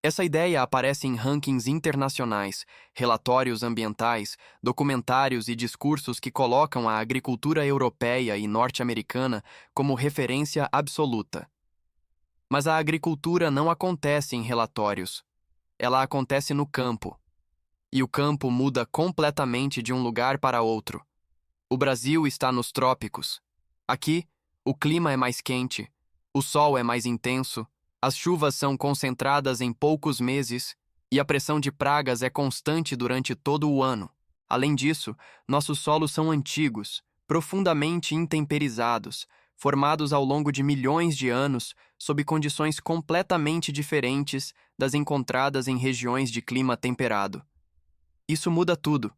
Essa ideia aparece em rankings internacionais, relatórios ambientais, documentários e discursos que colocam a agricultura europeia e norte-americana como referência absoluta. Mas a agricultura não acontece em relatórios. Ela acontece no campo. E o campo muda completamente de um lugar para outro. O Brasil está nos trópicos. Aqui, o clima é mais quente, o sol é mais intenso, as chuvas são concentradas em poucos meses e a pressão de pragas é constante durante todo o ano. Além disso, nossos solos são antigos, profundamente intemperizados, formados ao longo de milhões de anos sob condições completamente diferentes das encontradas em regiões de clima temperado. Isso muda tudo.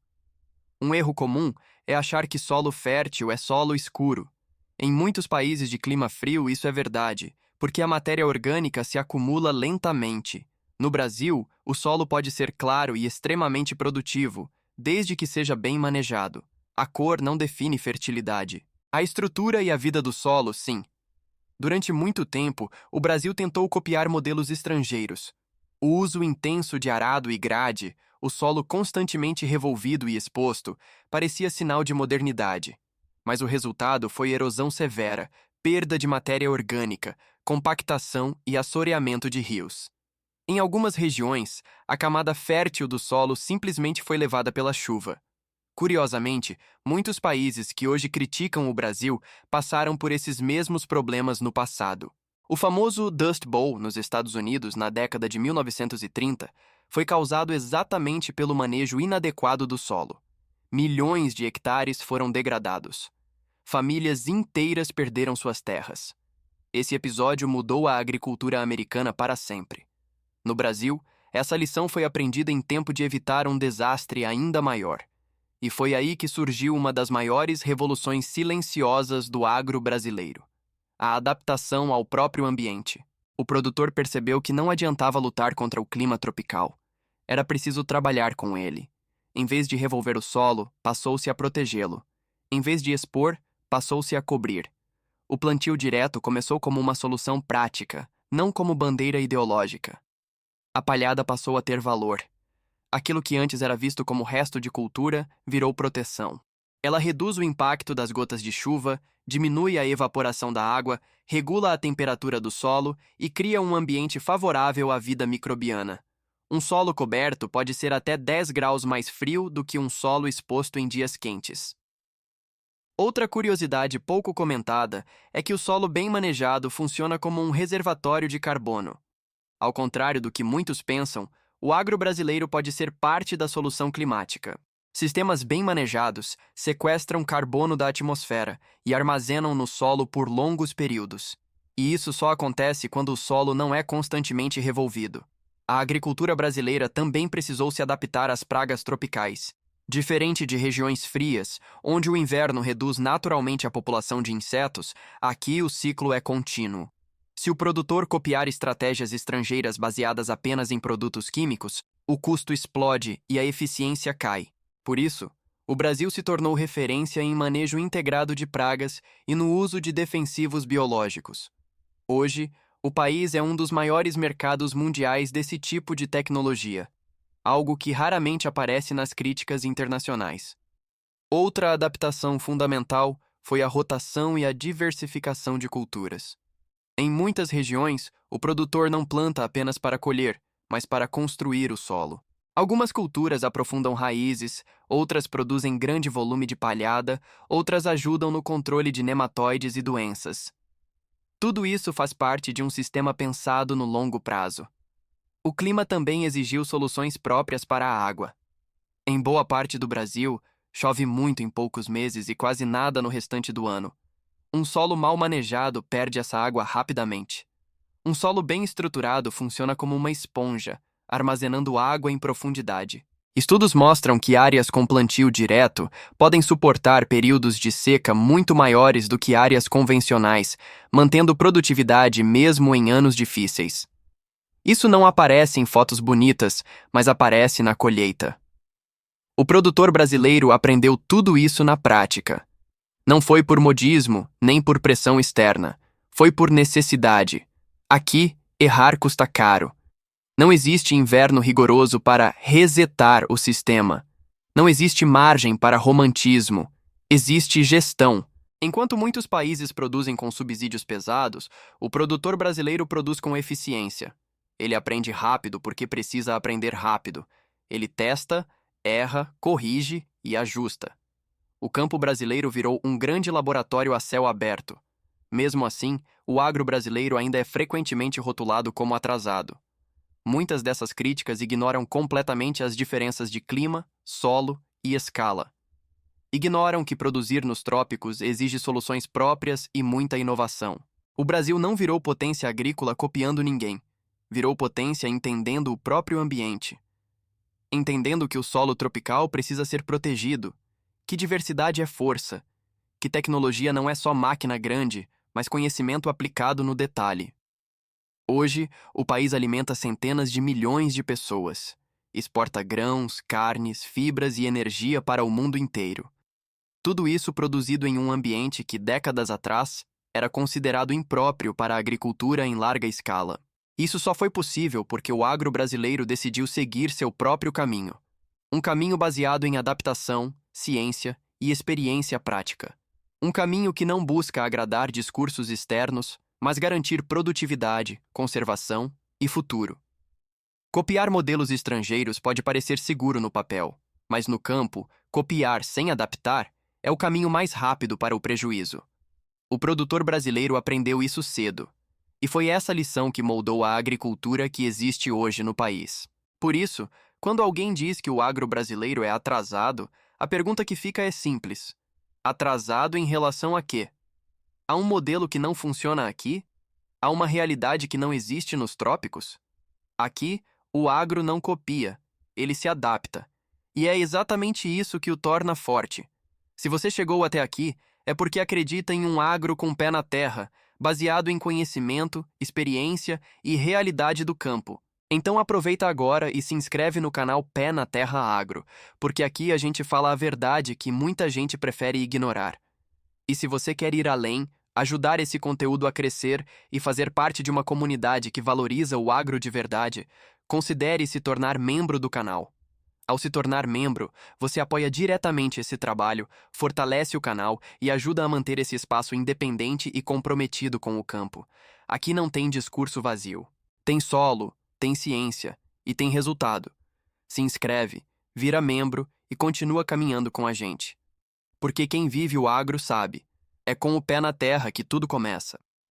Um erro comum é achar que solo fértil é solo escuro. Em muitos países de clima frio, isso é verdade, porque a matéria orgânica se acumula lentamente. No Brasil, o solo pode ser claro e extremamente produtivo, desde que seja bem manejado. A cor não define fertilidade. A estrutura e a vida do solo, sim. Durante muito tempo, o Brasil tentou copiar modelos estrangeiros. O uso intenso de arado e grade, o solo constantemente revolvido e exposto, parecia sinal de modernidade. Mas o resultado foi erosão severa, perda de matéria orgânica, compactação e assoreamento de rios. Em algumas regiões, a camada fértil do solo simplesmente foi levada pela chuva. Curiosamente, muitos países que hoje criticam o Brasil passaram por esses mesmos problemas no passado. O famoso Dust Bowl nos Estados Unidos, na década de 1930, foi causado exatamente pelo manejo inadequado do solo. Milhões de hectares foram degradados. Famílias inteiras perderam suas terras. Esse episódio mudou a agricultura americana para sempre. No Brasil, essa lição foi aprendida em tempo de evitar um desastre ainda maior. E foi aí que surgiu uma das maiores revoluções silenciosas do agro brasileiro: a adaptação ao próprio ambiente. O produtor percebeu que não adiantava lutar contra o clima tropical. Era preciso trabalhar com ele. Em vez de revolver o solo, passou-se a protegê-lo. Em vez de expor, passou-se a cobrir. O plantio direto começou como uma solução prática, não como bandeira ideológica. A palhada passou a ter valor. Aquilo que antes era visto como resto de cultura virou proteção. Ela reduz o impacto das gotas de chuva, diminui a evaporação da água, regula a temperatura do solo e cria um ambiente favorável à vida microbiana. Um solo coberto pode ser até 10 graus mais frio do que um solo exposto em dias quentes. Outra curiosidade pouco comentada é que o solo bem manejado funciona como um reservatório de carbono. Ao contrário do que muitos pensam, o agro brasileiro pode ser parte da solução climática. Sistemas bem manejados sequestram carbono da atmosfera e armazenam no solo por longos períodos. E isso só acontece quando o solo não é constantemente revolvido. A agricultura brasileira também precisou se adaptar às pragas tropicais. Diferente de regiões frias, onde o inverno reduz naturalmente a população de insetos, aqui o ciclo é contínuo. Se o produtor copiar estratégias estrangeiras baseadas apenas em produtos químicos, o custo explode e a eficiência cai. Por isso, o Brasil se tornou referência em manejo integrado de pragas e no uso de defensivos biológicos. Hoje, o país é um dos maiores mercados mundiais desse tipo de tecnologia, algo que raramente aparece nas críticas internacionais. Outra adaptação fundamental foi a rotação e a diversificação de culturas. Em muitas regiões, o produtor não planta apenas para colher, mas para construir o solo. Algumas culturas aprofundam raízes, outras produzem grande volume de palhada, outras ajudam no controle de nematóides e doenças. Tudo isso faz parte de um sistema pensado no longo prazo. O clima também exigiu soluções próprias para a água. Em boa parte do Brasil, chove muito em poucos meses e quase nada no restante do ano. Um solo mal manejado perde essa água rapidamente. Um solo bem estruturado funciona como uma esponja, armazenando água em profundidade. Estudos mostram que áreas com plantio direto podem suportar períodos de seca muito maiores do que áreas convencionais, mantendo produtividade mesmo em anos difíceis. Isso não aparece em fotos bonitas, mas aparece na colheita. O produtor brasileiro aprendeu tudo isso na prática. Não foi por modismo, nem por pressão externa. Foi por necessidade. Aqui, errar custa caro. Não existe inverno rigoroso para resetar o sistema. Não existe margem para romantismo. Existe gestão. Enquanto muitos países produzem com subsídios pesados, o produtor brasileiro produz com eficiência. Ele aprende rápido porque precisa aprender rápido. Ele testa, erra, corrige e ajusta. O campo brasileiro virou um grande laboratório a céu aberto. Mesmo assim, o agro brasileiro ainda é frequentemente rotulado como atrasado. Muitas dessas críticas ignoram completamente as diferenças de clima, solo e escala. Ignoram que produzir nos trópicos exige soluções próprias e muita inovação. O Brasil não virou potência agrícola copiando ninguém. Virou potência entendendo o próprio ambiente. Entendendo que o solo tropical precisa ser protegido, que diversidade é força, que tecnologia não é só máquina grande, mas conhecimento aplicado no detalhe. Hoje, o país alimenta centenas de milhões de pessoas. Exporta grãos, carnes, fibras e energia para o mundo inteiro. Tudo isso produzido em um ambiente que, décadas atrás, era considerado impróprio para a agricultura em larga escala. Isso só foi possível porque o agro brasileiro decidiu seguir seu próprio caminho. Um caminho baseado em adaptação, ciência e experiência prática. Um caminho que não busca agradar discursos externos, mas garantir produtividade, conservação e futuro. Copiar modelos estrangeiros pode parecer seguro no papel, mas no campo, copiar sem adaptar é o caminho mais rápido para o prejuízo. O produtor brasileiro aprendeu isso cedo, e foi essa lição que moldou a agricultura que existe hoje no país. Por isso, quando alguém diz que o agro brasileiro é atrasado, a pergunta que fica é simples: atrasado em relação a quê? Há um modelo que não funciona aqui? Há uma realidade que não existe nos trópicos? Aqui, o agro não copia, ele se adapta. E é exatamente isso que o torna forte. Se você chegou até aqui, é porque acredita em um agro com pé na terra, baseado em conhecimento, experiência e realidade do campo. Então aproveita agora e se inscreve no canal Pé na Terra Agro, porque aqui a gente fala a verdade que muita gente prefere ignorar. E se você quer ir além, ajudar esse conteúdo a crescer e fazer parte de uma comunidade que valoriza o agro de verdade, considere se tornar membro do canal. Ao se tornar membro, você apoia diretamente esse trabalho, fortalece o canal e ajuda a manter esse espaço independente e comprometido com o campo. Aqui não tem discurso vazio. Tem solo, tem ciência e tem resultado. Se inscreve, vira membro e continua caminhando com a gente. Porque quem vive o agro sabe, é com o pé na terra que tudo começa.